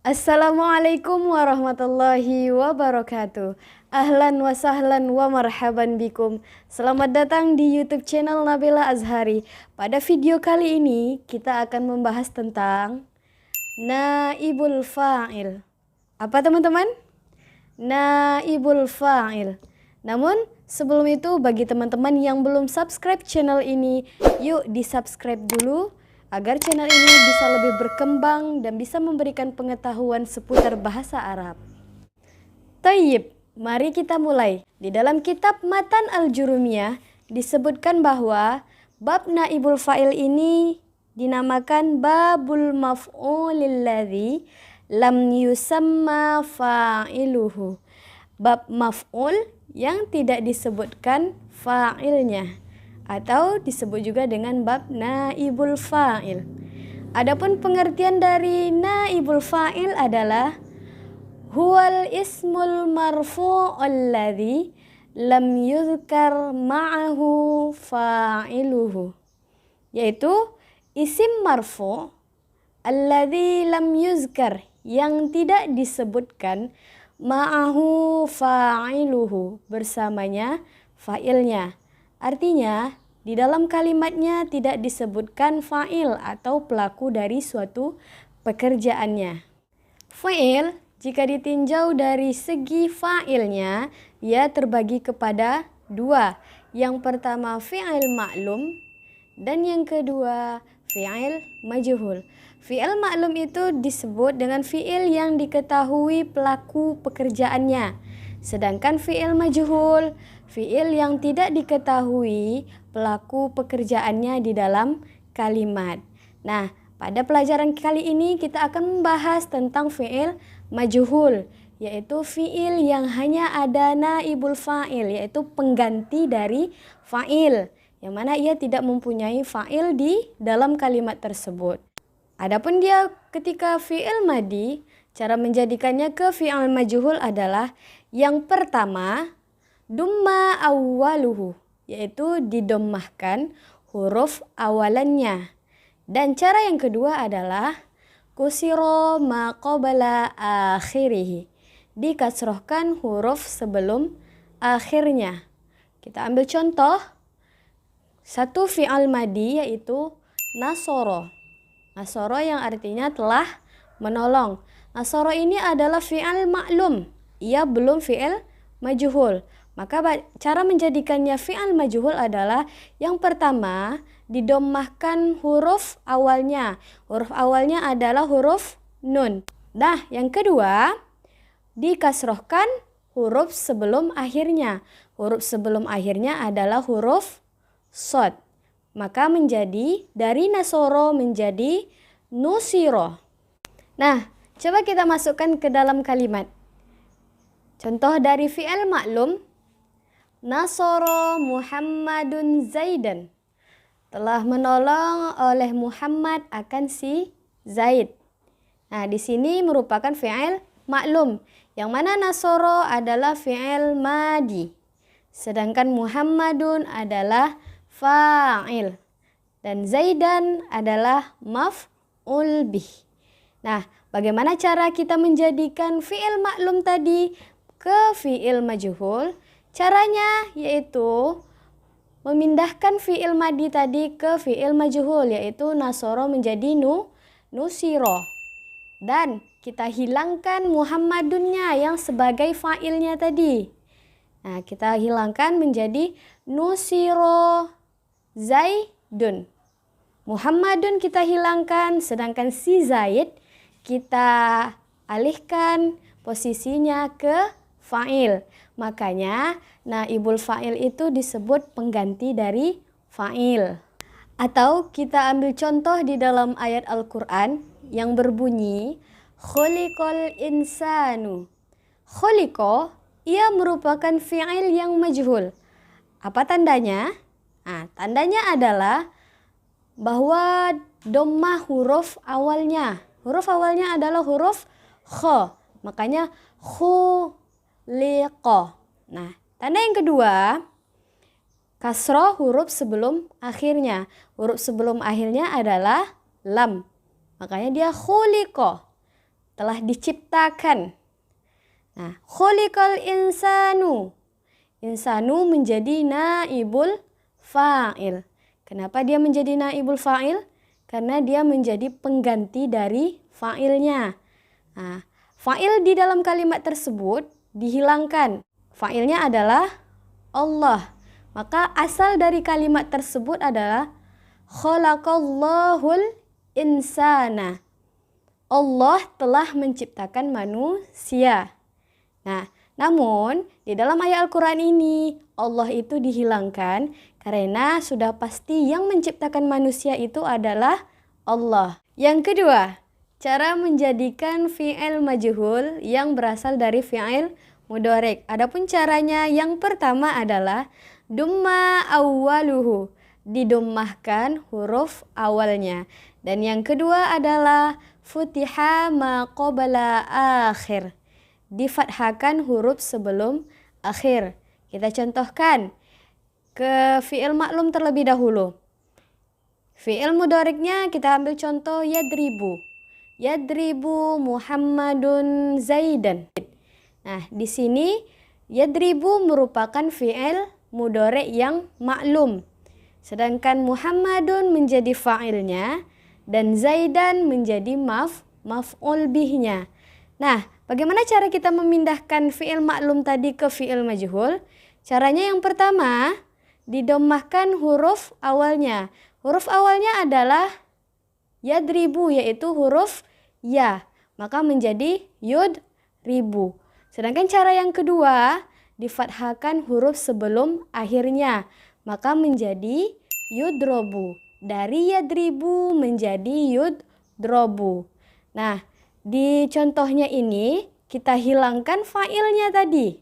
Assalamualaikum warahmatullahi wabarakatuh. Ahlan wa sahlan wa marhaban bikum. Selamat datang di YouTube channel Nabila Azhari. Pada video kali ini kita akan membahas tentang naibul fa'il. Apa teman-teman? Naibul fa'il. Namun sebelum itu, bagi teman-teman yang belum subscribe channel ini, yuk di-subscribe dulu agar channel ini bisa lebih berkembang dan bisa memberikan pengetahuan seputar bahasa Arab. Tayyib, mari kita mulai. Di dalam kitab Matan Al-Jurumiyah disebutkan bahwa bab naibul fa'il ini dinamakan babul maf'ulil ladzi lam yusamma fa'iluhu. Bab maf'ul yang tidak disebutkan fa'ilnya, atau disebut juga dengan bab naibul fa'il. Adapun pengertian dari naibul fa'il adalah huwal ismul marfu'ul ladzi lam yuzkar ma'ahu fa'iluhu, yaitu isim marfu' alladzi lam yuzkar, yang tidak disebutkan ma'ahu fa'iluhu, bersamanya fa'ilnya. Artinya, di dalam kalimatnya tidak disebutkan fa'il atau pelaku dari suatu pekerjaannya. Fa'il, jika ditinjau dari segi fa'ilnya, ia terbagi kepada dua. Yang pertama fi'il ma'lum dan yang kedua fi'il majhul. Fi'il ma'lum itu disebut dengan fi'il yang diketahui pelaku pekerjaannya. Sedangkan fi'il majhul, fi'il yang tidak diketahui pelaku pekerjaannya di dalam kalimat. Nah, pada pelajaran kali ini kita akan membahas tentang fi'il majhul, yaitu fi'il yang hanya ada naibul fa'il, yaitu pengganti dari fa'il, yang mana ia tidak mempunyai fa'il di dalam kalimat tersebut. Adapun dia ketika fi'il madi, cara menjadikannya ke fi'il majhul adalah yang pertama, dumma awwaluhu, yaitu didommahkan huruf awalannya. Dan cara yang kedua adalah kusiro ma qabala akhirih, dikasrohkan huruf sebelum akhirnya. Kita ambil contoh satu fi'al madi, yaitu nasoro. Nasoro yang artinya telah menolong. Nasoro ini adalah fi'al maklum, ia belum fi'il majhul. Maka cara menjadikannya fi'il majhul adalah yang pertama, didommahkan huruf awalnya. Huruf awalnya adalah huruf nun. Nah, yang kedua, dikasrohkan huruf sebelum akhirnya. Huruf sebelum akhirnya adalah huruf shad. Maka menjadi dari nasoro menjadi nusiro. Nah, coba kita masukkan ke dalam kalimat. Contoh dari fi'il maklum, nasoro Muhammadun Zaidan, telah menolong oleh Muhammad akan si Zaid. Nah, di sini merupakan fi'il maklum, yang mana nasoro adalah fi'il madi, sedangkan Muhammadun adalah fa'il dan Zaidan adalah maf'ul bih. Nah, bagaimana cara kita menjadikan fi'il maklum tadi ke fi'il majhul? Caranya yaitu memindahkan fi'il madi tadi ke fi'il majhul, yaitu nasoro menjadi nusiro. Dan kita hilangkan Muhammadunnya yang sebagai fa'ilnya tadi. Nah, kita hilangkan menjadi nusiro Zaidun. Muhammadun kita hilangkan, sedangkan si Zaid kita alihkan posisinya ke fa'il. Makanya naibul fa'il itu disebut pengganti dari fa'il. Atau kita ambil contoh di dalam ayat Al-Quran yang berbunyi khuliqal insanu. Khuliqo, ia merupakan fi'il yang majhul. Apa tandanya? Nah, tandanya adalah bahwa dommah huruf awalnya. Huruf awalnya adalah huruf kho. Makanya khuliqo. Nah, tanda yang kedua, kasroh huruf sebelum akhirnya. Huruf sebelum akhirnya adalah lam. Makanya dia khuliqo. telah diciptakan. Nah, khuliqal insanu. Insanu menjadi naibul fa'il. Kenapa dia menjadi naibul fa'il? Karena dia menjadi pengganti dari fa'ilnya. Nah, fa'il di dalam kalimat tersebut dihilangkan. Fa'ilnya adalah Allah. Maka asal dari kalimat tersebut adalah khalaqallahul insana. Allah telah menciptakan manusia. Nah, namun di dalam ayat Al-Quran ini Allah itu dihilangkan karena sudah pasti yang menciptakan manusia itu adalah Allah. Yang kedua, cara menjadikan fi'il majhul yang berasal dari fi'il mudhari'. Adapun caranya yang pertama adalah dumma awwaluhu, didommahkan huruf awalnya. Dan yang kedua adalah futiha ma qabla akhir, difathahkan huruf sebelum akhir. Kita contohkan ke fi'il maklum terlebih dahulu. Fi'il mudhari'nya kita ambil contoh yadribu. Yadribu Muhammadun Zaidan. Nah, di sini yadribu merupakan fi'il mudhari' yang maklum. Sedangkan Muhammadun menjadi fa'ilnya dan Zaidan menjadi maf'ul bihnya. Nah, bagaimana cara kita memindahkan fi'il maklum tadi ke fi'il majhul? Caranya yang pertama, didommahkan huruf awalnya. Huruf awalnya adalah yadribu, yaitu huruf ya. Maka menjadi yudribu. Sedangkan cara yang kedua, difathahkan huruf sebelum akhirnya. Maka menjadi yudrobu. Dari yadribu menjadi yudrobu. Nah, di contohnya ini kita hilangkan fa'ilnya tadi.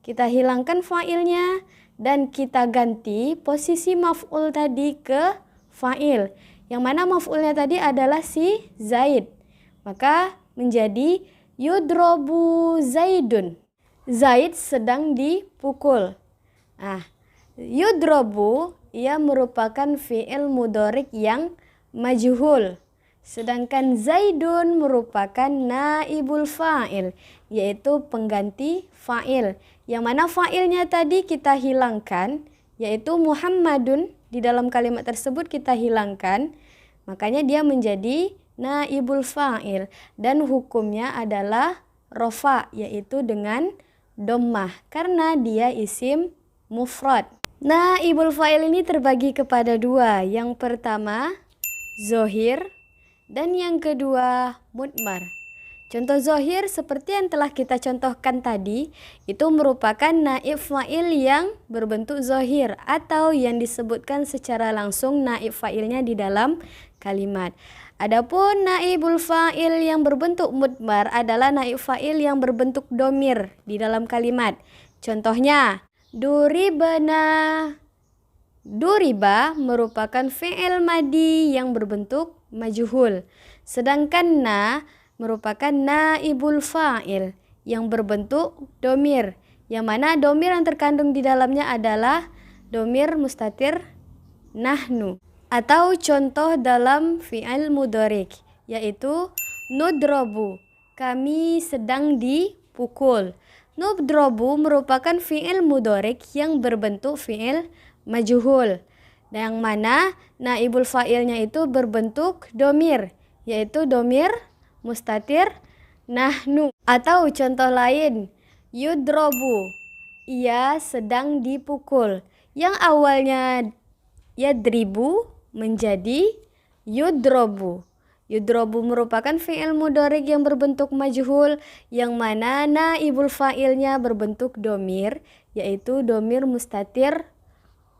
Kita hilangkan fa'ilnya dan kita ganti posisi maf'ul tadi ke fa'il. Yang mana maf'ulnya tadi adalah si Zaid. Maka menjadi yudrobu Zaidun. Zaid sedang dipukul. Nah, yudrobu ia merupakan fi'il mudhari' yang majhul. Sedangkan Zaidun merupakan naibul fa'il, yaitu pengganti fa'il. Yang mana fa'ilnya tadi kita hilangkan, yaitu Muhammadun. Di dalam kalimat tersebut kita hilangkan, makanya dia menjadi naibul fa'il. Dan hukumnya adalah rofa, yaitu dengan dommah, karena dia isim mufrad. Naibul fa'il ini terbagi kepada dua. Yang pertama zohir dan yang kedua mudmar. Contoh zohir seperti yang telah kita contohkan tadi, itu merupakan naib fa'il yang berbentuk zohir atau yang disebutkan secara langsung naib fa'ilnya di dalam kalimat. Adapun naibul fa'il yang berbentuk mudmar adalah naib fa'il yang berbentuk domir di dalam kalimat. Contohnya duribana. Duriba merupakan fi'il madi yang berbentuk majhul. Sedangkan na merupakan naibul fa'il yang berbentuk domir. Yang mana domir yang terkandung di dalamnya adalah domir mustatir nahnu. Atau contoh dalam fi'il mudhari', yaitu nudrobu, kami sedang dipukul. Nudrobu merupakan fi'il mudhari' yang berbentuk fi'il majhul, yang mana naibul fa'ilnya itu berbentuk domir, yaitu domir mustatir nahnu. Atau contoh lain, yudrobu, ia sedang dipukul, yang awalnya yadribu menjadi yudrobu. Yudrobu merupakan fi'il mudhari' yang berbentuk majhul, yang mana naibul fa'ilnya berbentuk domir, yaitu domir mustatir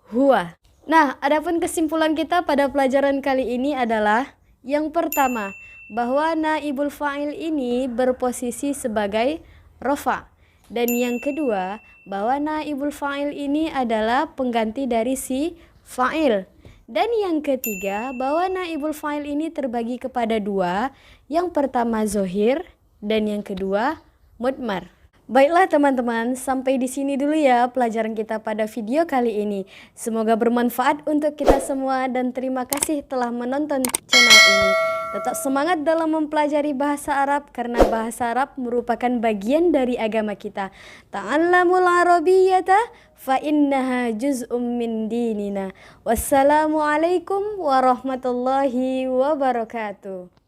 huwa. Nah, adapun kesimpulan kita pada pelajaran kali ini adalah yang pertama, bahwa naibul fa'il ini berposisi sebagai rofa. Dan yang kedua, bahwa naibul fa'il ini adalah pengganti dari si fa'il. Dan yang ketiga, bahwa naibul fa'il ini terbagi kepada dua. Yang pertama zohir dan yang kedua mudmar. Baiklah teman-teman, sampai di sini dulu ya pelajaran kita pada video kali ini. Semoga bermanfaat untuk kita semua dan terima kasih telah menonton channel ini. Tetap semangat dalam mempelajari bahasa Arab karena bahasa Arab merupakan bagian dari agama kita. Ta'allamul arabiyyata fa innaha juz'um min dinina. Wassalamualaikum warahmatullahi wabarakatuh.